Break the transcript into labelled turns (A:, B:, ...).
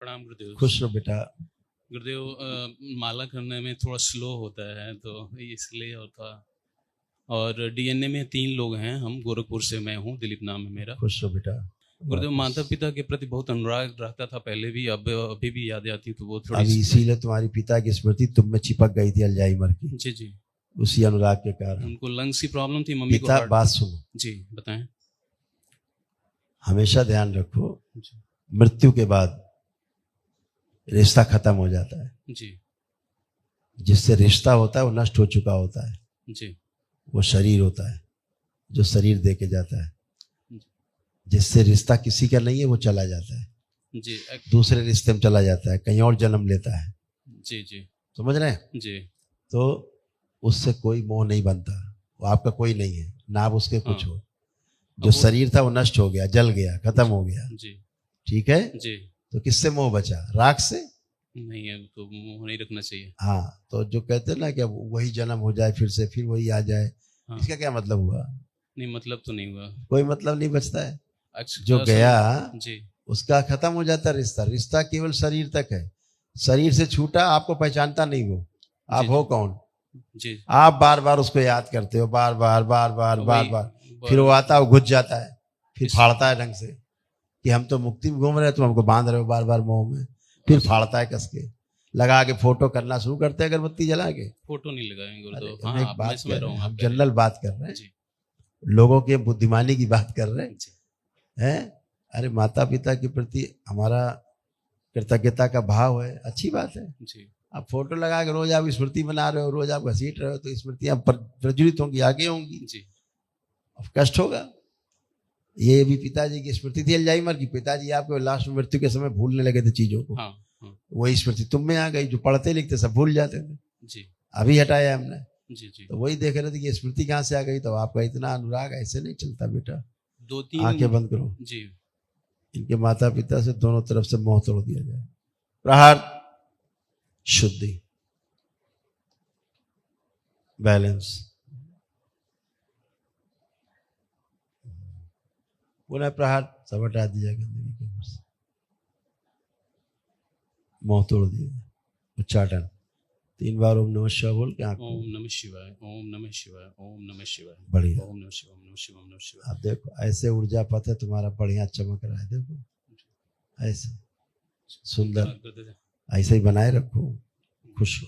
A: प्रणाम गुरुदेव।
B: खुश रहो बेटा।
A: गुरुदेव, माला करने में थोड़ा स्लो होता है तो इसलिए होता। और डीएनए में 3 लोग हैं, हम गोरखपुर से, मैं हूँ, दिलीप नाम है मेरा।
B: खुश रहो बेटा।
A: गुरुदेव, माता पिता के प्रति बहुत अनुराग रहता था पहले भी, अब अभी भी याद आती तो वो थोड़ी
B: अभी इसीलिए तुम्हारी पिता की स्मृति तुम में चिपक गई थी अल्जाइमर की।
A: जी जी।
B: उसी अनुराग के कारण।
A: उनको लंग्स की प्रॉब्लम थी, मम्मी को
B: पिता
A: हार्ट।
B: बात सुनो
A: जी बताएं।
B: हमेशा ध्यान रखो,
A: जी
B: मृत्यु के बाद रिश्ता खत्म हो जाता है।
A: जी
B: जिससे रिश्ता होता है वो नष्ट हो चुका होता है।
A: जी।
B: वो शरीर होता है जो शरीर दे के जाता है।
A: जी।
B: जिससे रिश्ता किसी का नहीं है वो चला जाता है
A: जी।
B: दूसरे रिश्ते में चला जाता है, कहीं और जन्म लेता है।
A: जी जी।
B: समझ रहे हैं?
A: जी।
B: तो उससे कोई मोह नहीं बनता, वो आपका कोई नहीं है ना, आप उसके कुछ हो। जो शरीर था वो नष्ट हो गया, जल गया, खत्म हो गया।
A: जी।
B: ठीक है
A: जी।
B: तो किससे मोह बचा? राग से
A: नहीं है तो मोह नहीं रखना चाहिए।
B: हाँ, तो जो कहते हैं ना कि वही जन्म हो जाए फिर से, फिर वही आ जाए,
A: हाँ।
B: इसका क्या मतलब हुआ?
A: नहीं, मतलब तो नहीं हुआ,
B: कोई मतलब नहीं बचता है।
A: अच्छा,
B: जो गया
A: जी
B: उसका खत्म हो जाता रिश्ता। रिश्ता केवल शरीर तक है। शरीर से छूटा, आपको पहचानता नहीं वो, आप
A: जी,
B: हो कौन?
A: जी।
B: आप बार बार उसको याद करते हो, बार बार बार बार बार बार। फिर वो आता है, वो घुस जाता है, फिर फाड़ता है ढंग से कि हम तो मुक्ति में घूम रहे हैं, तुम हमको बांध रहे हो बार बार मोह में। फिर फाड़ता है कस के, लगा के फोटो करना शुरू करते हैं, अगरबत्ती जला के।
A: फोटो नहीं लगाएंगे गुरुदेव।
B: हम
A: हाँ,
B: एक बात कर रहे हैं, हम
A: आप
B: जनरल बात कर रहे हैं,
A: जी
B: लोगों के बुद्धिमानी की बात कर रहे
A: जी
B: हैं। अरे माता पिता के प्रति हमारा कृतज्ञता का भाव है, अच्छी बात है।
A: जी।
B: आप फोटो लगा के रोज आप स्मृति बना रहे हो, रोज आप घसीट रहे हो, तो स्मृतियां प्रज्वलित होंगी, आगे होंगी,
A: जी।
B: अब कष्ट होगा। ये भी पिताजी की स्मृति थी अल्जाइमर की। पिताजी आपको लास्ट में मृत्यु के समय भूलने लगे थे चीजों को।
A: हाँ, हाँ।
B: वही स्मृति तुम में आ गई, जो पढ़ते लिखते सब भूल जाते थे।
A: जी।
B: अभी हटाया हमने।
A: जी जी।
B: तो वही देख रहे थे कि स्मृति कहाँ से आ गई। तो आपका इतना अनुराग ऐसे नहीं चलता बेटा।
A: 2-3
B: आंखें बंद करो।
A: जी।
B: इनके माता पिता से दोनों तरफ से मोह तोड़ दिया जाए। प्रहार, शुद्धि, बैलेंस। पुनः प्रहार, सब हटा दिया गंदगी के ऊपर से, मोह तोड़ दिया, उच्चाटन 3 बार ओम नमः शिवाय बोल के आंख।
A: ओम नमः शिवाय, ओम नमः शिवाय, ओम नमः शिवाय।
B: बढ़िया।
A: ओम नमः शिवाय, ओम नमः शिवाय, ओम नमः शिवाय।
B: आप देखो ऐसे ऊर्जा पथ है तुम्हारा, बढ़िया चमक रहा है। देखो ऐसे सुंदर, ऐसे ही बनाए रखो, खुश हो।